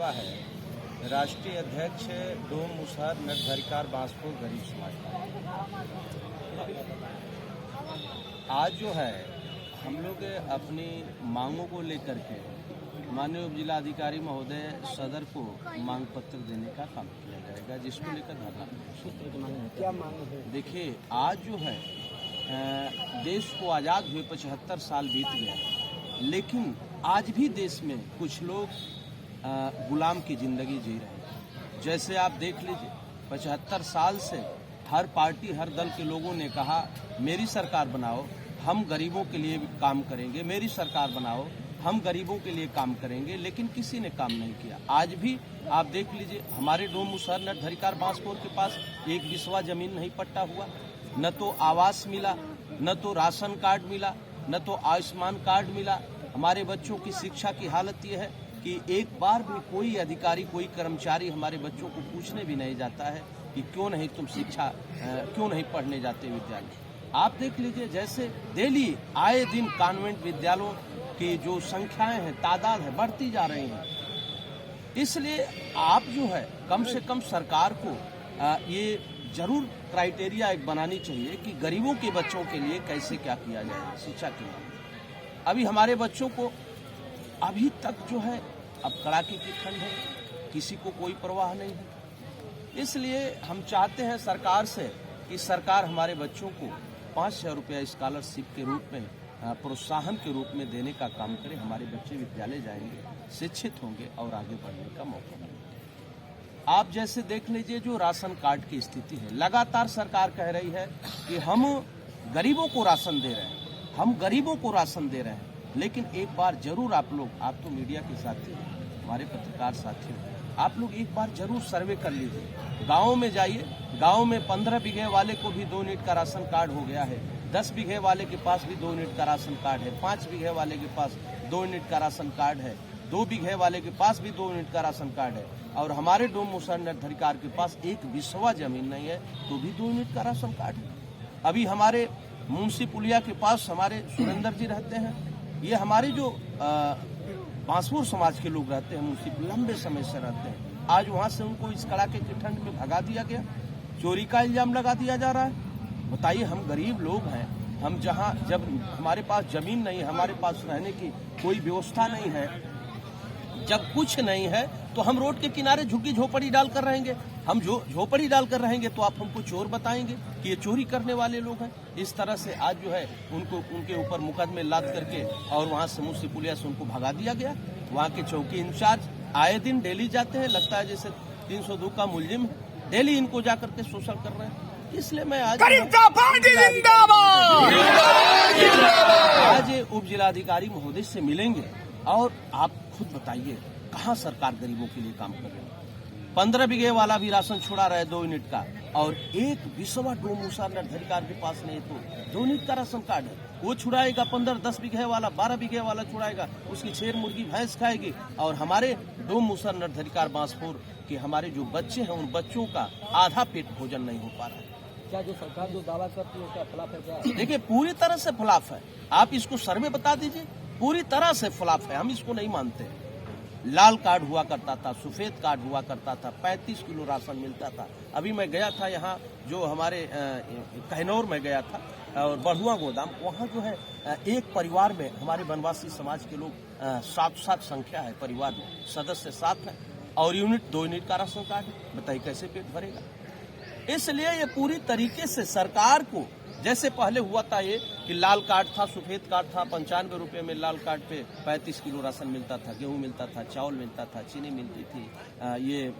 दावा है राष्ट्रीय अध्यक्ष डोम मुसहर नटधरिकार बांसपुर गरीब समाज पार्टी। आज जो है हम लोग अपनी मांगों को लेकर के माननीय उप जिलाधिकारी महोदय सदर को मांग पत्र देने का काम किया जाएगा, जिसको लेकर धरना। क्या मांग है? देखिए, आज जो है देश को आज़ाद हुए 75 साल बीत गए, लेकिन आज भी देश में कुछ लोग गुलाम की जिंदगी जी रहे हैं। जैसे आप देख लीजिए, 75 साल से हर पार्टी हर दल के लोगों ने कहा मेरी सरकार बनाओ, हम गरीबों के लिए काम करेंगे, मेरी सरकार बनाओ, हम गरीबों के लिए काम करेंगे, लेकिन किसी ने काम नहीं किया। आज भी आप देख लीजिए, हमारे डोम मुसहर नटधरिकार बांसपुर के पास एक बिस्वा जमीन नहीं पट्टा हुआ, न तो आवास मिला, न तो राशन कार्ड मिला, न तो आयुष्मान कार्ड मिला। हमारे बच्चों की शिक्षा की हालत ये है कि एक बार भी कोई अधिकारी, कोई कर्मचारी हमारे बच्चों को पूछने भी नहीं जाता है कि क्यों नहीं तुम क्यों नहीं पढ़ने जाते विद्यालय। आप देख लीजिए, जैसे दिल्ली आए दिन कॉन्वेंट विद्यालयों की जो संख्याएं हैं, तादाद है, बढ़ती जा रही हैं। इसलिए आप जो है कम से कम सरकार को ये जरूर क्राइटेरिया एक बनानी चाहिए कि गरीबों के बच्चों के लिए कैसे क्या किया जाए शिक्षा के लिए। अभी हमारे बच्चों को अभी तक जो है, अब कड़ाके की ठंड है, किसी को कोई परवाह नहीं है। इसलिए हम चाहते हैं सरकार से कि सरकार हमारे बच्चों को 5,000 रुपया स्कॉलरशिप के रूप में, प्रोत्साहन के रूप में देने का काम करे। हमारे बच्चे विद्यालय जाएंगे, शिक्षित होंगे और आगे बढ़ने का मौका मिलेगा। आप जैसे देख लीजिए, जो राशन कार्ड की स्थिति है, लगातार सरकार कह रही है कि हम गरीबों को राशन दे रहे हैं, हम गरीबों को राशन दे रहे हैं, लेकिन एक बार जरूर आप लोग, आप तो मीडिया के साथी हैं, हमारे पत्रकार साथी हैं, आप लोग एक बार जरूर सर्वे कर लीजिए। गाँव में जाइए, गाँव में 15 बीघे वाले को भी 2 यूनिट का राशन कार्ड हो गया है, 10 बीघे वाले के पास भी 2 यूनिट का राशन कार्ड है, 5 बीघे वाले के पास 2 यूनिट का राशन कार्ड है, 2 बीघे वाले के पास भी 2 यूनिट का राशन कार्ड है, और हमारे डोम मुसहर नटधरिकार के पास एक बिस्वा जमीन नहीं है तो भी 2 यूनिट का राशन कार्ड है। अभी हमारे मुंशी पुलिया के पास हमारे सुरेंद्र जी रहते हैं, ये हमारे जो बांसपुर समाज के लोग रहते हैं, मुंशी लंबे समय से रहते हैं। आज वहाँ से उनको इस कड़ाके की ठंड में भगा दिया गया, चोरी का इल्जाम लगा दिया जा रहा है। बताइए, हम गरीब लोग हैं, हम जहाँ जब हमारे पास जमीन नहीं, हमारे पास रहने की कोई व्यवस्था नहीं है, जब कुछ नहीं है तो हम रोड के किनारे झुग्गी झोपड़ी डालकर रहेंगे। हम झोपड़ी डालकर रहेंगे तो आप हमको चोर बताएंगे कि ये चोरी करने वाले लोग हैं। इस तरह से आज जो है उनके ऊपर मुकदमे लाद करके और वहाँ से मुंशी पुलिया से उनको भगा दिया गया। वहाँ के चौकी इंचार्ज आए दिन डेली जाते हैं, लगता है जैसे 302 का मुलजिम, डेली इनको जाकर के शोषण कर रहे हैं। इसलिए मैं आज उप जिलाधिकारी महोदय से मिलेंगे और आप खुद बताइए कहाँ सरकार गरीबों के लिए काम कर रही है। 15 बीघे वाला भी राशन छुड़ा रहा है 2 यूनिट का, और एक बिस्वा डोम मुसहर नटधरिकार के पास नहीं तो 2 यूनिट का राशन कार्ड है, वो छुड़ाएगा। 15-10 बीघे वाला, 12 बीघे वाला छुड़ाएगा, उसकी 6 मुर्गी भैंस खाएगी। और हमारे डोम मुसहर नटधरिकार बांसपुर के हमारे जो बच्चे हैं, उन बच्चों का आधा पेट भोजन नहीं हो पा रहा है। क्या जो सरकार जो दावा करती है उसका खिलाफ है क्या? देखिए, पूरी तरह से खिलाफ है। आप इसको सर्वे बता दीजिए, पूरी तरह से खिलाफ है। हम इसको नहीं मानते। लाल कार्ड हुआ करता था, सफेद कार्ड हुआ करता था, 35 किलो राशन मिलता था। अभी मैं गया था यहाँ, जो हमारे कहनौर में गया था और बढ़ुआ गोदाम, वहाँ जो है एक परिवार में हमारे वनवासी समाज के लोग 7 संख्या है, परिवार में सदस्य 7 है, और 2 यूनिट का राशन कार्ड है। बताइए कैसे पेट भरेगा। इसलिए ये पूरी तरीके से सरकार को, जैसे पहले हुआ था ये कि लाल कार्ड था, सफेद कार्ड था, 95 रुपये में लाल कार्ड पे 35 किलो राशन मिलता था, गेहूं मिलता था, चावल मिलता था, चीनी मिलती थी, ये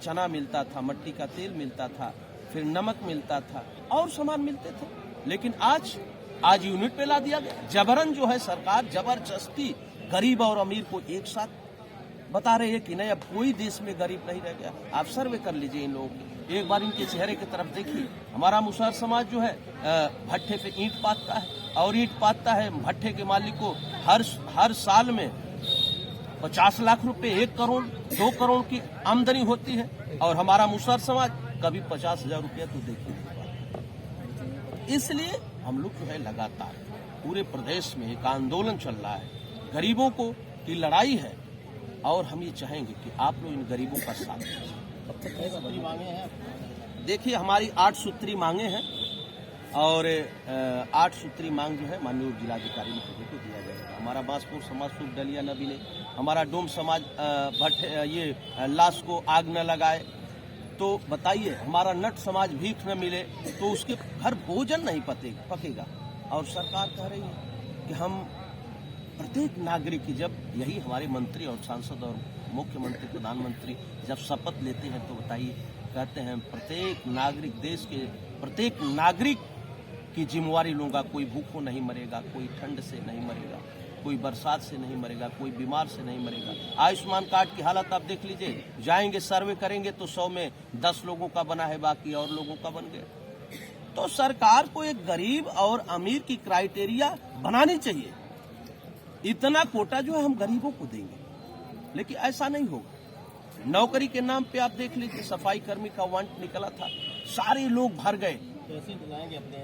चना मिलता था, मट्टी का तेल मिलता था, फिर नमक मिलता था और सामान मिलते थे। लेकिन आज यूनिट पे ला दिया गया। जबरन जो है सरकार जबरदस्ती गरीब और अमीर को एक साथ बता रही है कि नहीं, अब कोई देश में गरीब नहीं रह गया। आप सर्वे कर लीजिए इन लोगों की, एक बार इनके चेहरे की तरफ देखिए। हमारा मुसहर समाज जो है भट्ठे पे ईंट पाथता है, और ईंट पाथता है भट्ठे के मालिक को हर साल में 50 लाख रुपए, 1 करोड़, 2 करोड़ की आमदनी होती है, और हमारा मुसहर समाज कभी 50,000 रुपया तो देखिए। इसलिए हम लोग जो है लगातार पूरे प्रदेश में एक आंदोलन चल रहा है, गरीबों को की लड़ाई है। और हम ये चाहेंगे कि आप लोग इन गरीबों का साथ दें। कब तक रहेगा बड़ी मांगे हैं? देखिए, हमारी 8 सूत्री मांगे हैं और 8 सूत्री मांग जो है माननीय जिलाधिकारी महोदय को दिया जाएगा। हमारा बांसपुर समाज सुख डलिया न मिले, हमारा डोम समाज भट्ट ये लाश को आग न लगाए, तो बताइए हमारा नट समाज भीख न मिले तो उसके घर भोजन नहीं पकेगा। और सरकार कह रही है कि हम प्रत्येक नागरिक की, जब यही हमारे मंत्री और सांसद और मुख्यमंत्री प्रधानमंत्री जब शपथ लेते हैं तो बताइए, कहते हैं प्रत्येक नागरिक, देश के प्रत्येक नागरिक की जिम्मेवारी लूंगा। कोई भूखों नहीं मरेगा, कोई ठंड से नहीं मरेगा, कोई बरसात से नहीं मरेगा, कोई बीमार से नहीं मरेगा। आयुष्मान कार्ड की हालत आप देख लीजिए, जाएंगे सर्वे करेंगे तो 100 में 10 लोगों का बना है, बाकी और लोगों का बन गया। तो सरकार को एक गरीब और अमीर की क्राइटेरिया बनानी चाहिए। इतना कोटा जो है हम गरीबों को देंगे, लेकिन ऐसा नहीं होगा। नौकरी के नाम पे आप देख लीजिए, सफाई कर्मी का वांट निकला था, सारे लोग भर गए। कैसे दिलाएंगे अपने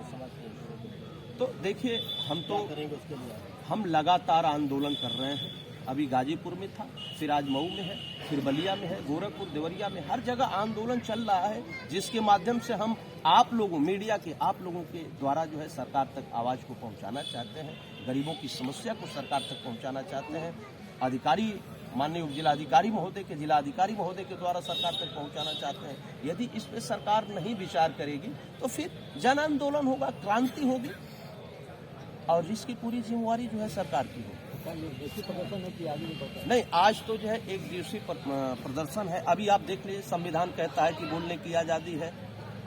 समाज के? तो देखिए, हम तो करेंगे उसके लिए? हम लगातार आंदोलन कर रहे हैं। अभी गाजीपुर में था, फिर आज मऊ में है, फिर बलिया में है, गोरखपुर, देवरिया में, हर जगह आंदोलन चल रहा है, जिसके माध्यम से हम आप लोगों, मीडिया के आप लोगों के द्वारा जो है सरकार तक आवाज को पहुंचाना चाहते हैं, गरीबों की समस्या को सरकार तक पहुंचाना चाहते हैं। अधिकारी, माननीय जिलाधिकारी महोदय के, जिलाधिकारी महोदय के द्वारा सरकार तक पहुंचाना चाहते हैं। यदि इस पे सरकार नहीं विचार करेगी तो फिर जन आंदोलन होगा, क्रांति होगी, और जिसकी पूरी जिम्मेवारी जो है सरकार की होगी। प्रदर्शन है कि आगे भी बढ़ता है? नहीं, आज तो जो है एक दिवसीय प्रदर्शन है। अभी आप देख लीजिए, संविधान कहता है कि बोलने की आज़ादी है,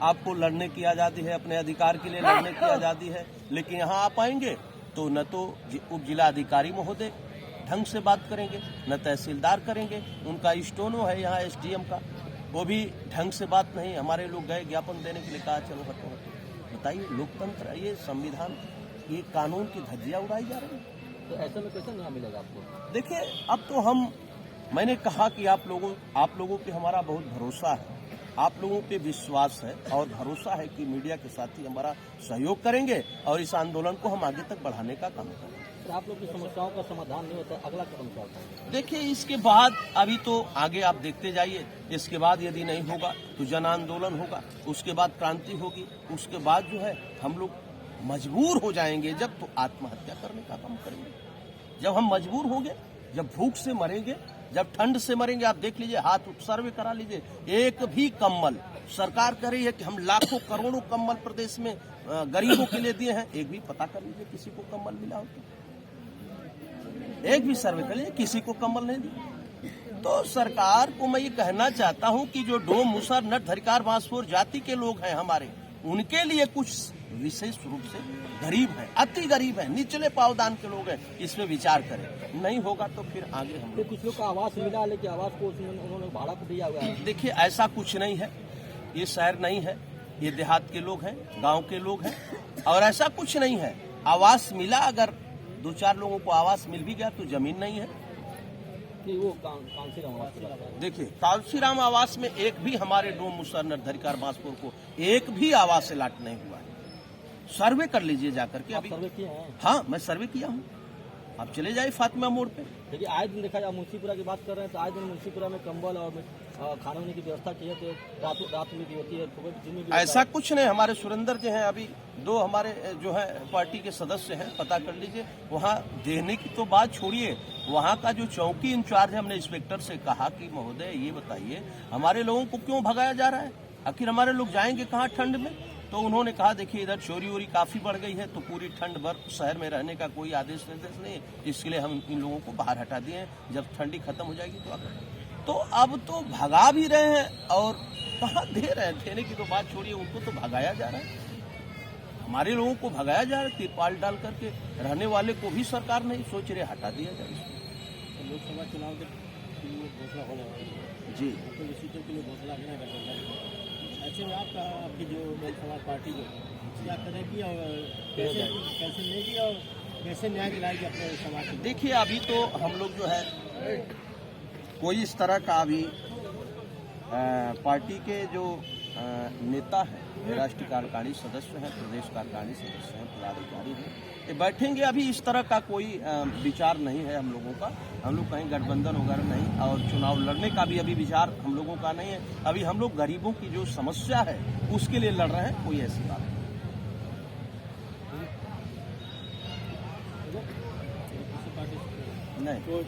आपको लड़ने की आज़ादी है, अपने अधिकार के लिए लड़ने की आज़ादी है, लेकिन यहाँ आप आएंगे तो न तो उप जिलाधिकारी महोदय ढंग से बात करेंगे, न तहसीलदार करेंगे, उनका स्टोनो है यहाँ SDM का, वो भी ढंग से बात नहीं। हमारे लोग गए ज्ञापन देने के लिए, कहा चलो हटो हटो। बताइए, लोकतंत्र, ये संविधान, ये कानून की धज्जियां उड़ाई जा रही है। तो ऐसे में कैसे न्याय मिलेगा आपको? देखिए, अब तो मैंने कहा कि आप लोगों पे हमारा बहुत भरोसा है, आप लोगों पे विश्वास है और भरोसा है कि मीडिया के साथी हमारा सहयोग करेंगे और इस आंदोलन को हम आगे तक बढ़ाने का काम करेंगे। तो आप लोग की समस्याओं का समाधान नहीं होता, अगला कदम क्या होता है? देखिए, इसके बाद अभी तो आगे आप देखते जाइए, इसके बाद यदि नहीं होगा तो जन आंदोलन होगा, उसके बाद क्रांति होगी, उसके बाद जो है हम लोग मजबूर हो जाएंगे जब, तो आत्महत्या करने का काम करेंगे। जब हम मजबूर होंगे, जब भूख से मरेंगे, जब ठंड से मरेंगे, आप देख लीजिए, हाथ सर्वे करा लीजिए, एक भी कंबल, सरकार कह रही है कि हम लाखों करोड़ों कंबल प्रदेश में गरीबों के लिए दिए हैं, एक भी पता कर लीजिए किसी को कंबल मिला हो तो, एक भी सर्वे कर लीजिए, किसी को कंबल नहीं दिया। तो सरकार को मैं ये कहना चाहता हूं कि जो डोम, मुसर, नट, धरिकार, बांसपुर जाति के लोग हैं हमारे, उनके लिए कुछ विशेष रूप से गरीब है, अति गरीब है, निचले पावदान के लोग हैं, इसमें विचार करें। नहीं होगा तो फिर आगे हम तो कुछ लोग का आवास मिला, लेकिन आवास को उन्होंने भाड़ा को दिया हुआ है। देखिए, ऐसा कुछ नहीं है, ये शहर नहीं है, ये देहात के लोग हैं, गांव के लोग हैं, और ऐसा कुछ नहीं है। आवास मिला, अगर 2-4 लोगों को आवास मिल भी गया तो जमीन नहीं है। कि वो कांसीराम आवास चला रहा है। देखिए, कांसीराम आवास में एक भी हमारे डोम, मुसर, नट, धरिकार, बांसपुर को एक भी आवास से लाट नहीं हुआ है। सर्वे कर लीजिए जाकर के। आप अभी सर्वे किए हैं? हाँ, मैं सर्वे किया हूँ। आप चले जाइए फातिमा मोड़ पे। देखिए, आए दिन देखा जाए, मुंशीपुरा की बात कर रहे हैं तो आए दिन मुंशीपुरा में कंबल और खाने वाने की व्यवस्था की है, तो रात में भी होती है, दिन में भी ऐसा कुछ नहीं। हमारे सुरेंद्र जी हैं, अभी 2 हमारे जो है पार्टी के सदस्य हैं, पता कर लीजिए। वहाँ देने की तो बात छोड़िए, वहाँ का जो चौकी इंचार्ज है, हमने इंस्पेक्टर से कहा कि महोदय ये बताइए हमारे लोगों को क्यों भगाया जा रहा है, आखिर हमारे लोग जाएंगे कहाँ ठंड में। तो उन्होंने कहा देखिए, इधर चोरी वोरी काफी बढ़ गई है, तो पूरी ठंड भर शहर में रहने का कोई आदेश निर्देश नहीं है, इसके लिए हम इन लोगों को बाहर हटा दिए हैं, जब ठंडी खत्म हो जाएगी तो आकर। तो अब तो भगा भी रहे हैं, और कहाँ दे रहे हैं, देने की तो बात छोड़िए, उनको तो भगाया जा रहा है। हमारे लोगों को भगाया जा रहा है, तिरपाल डाल करके। रहने वाले को भी सरकार नहीं सोच रहे हटा दिया जाए इसको। लोकसभा चुनाव के लिए घोषणा होने वाली है जी, तो सीटों के लिए घोषणा नहीं कर सकता। ऐसे में आपकी जो समाज पार्टी जो क्या करेगी और कैसे लेगी और कैसे न्याय दिलाएगी अपने समाज को? देखिए, अभी तो हम लोग जो है कोई इस तरह का अभी पार्टी के जो नेता है राष्ट्रीय कार्यकारिणी सदस्य हैं, प्रदेश कार्यकारिणी सदस्य हैं, पदाधिकारी हैं। ये बैठेंगे। अभी इस तरह का कोई विचार नहीं है हम लोगों का। हम लोग कहीं गठबंधन वगैरह नहीं, और चुनाव लड़ने का भी अभी विचार हम लोगों का नहीं है। अभी हम लोग गरीबों की जो समस्या है उसके लिए लड़ रहे हैं, कोई ऐसी बात नहीं। किसी पार्टी से नहीं।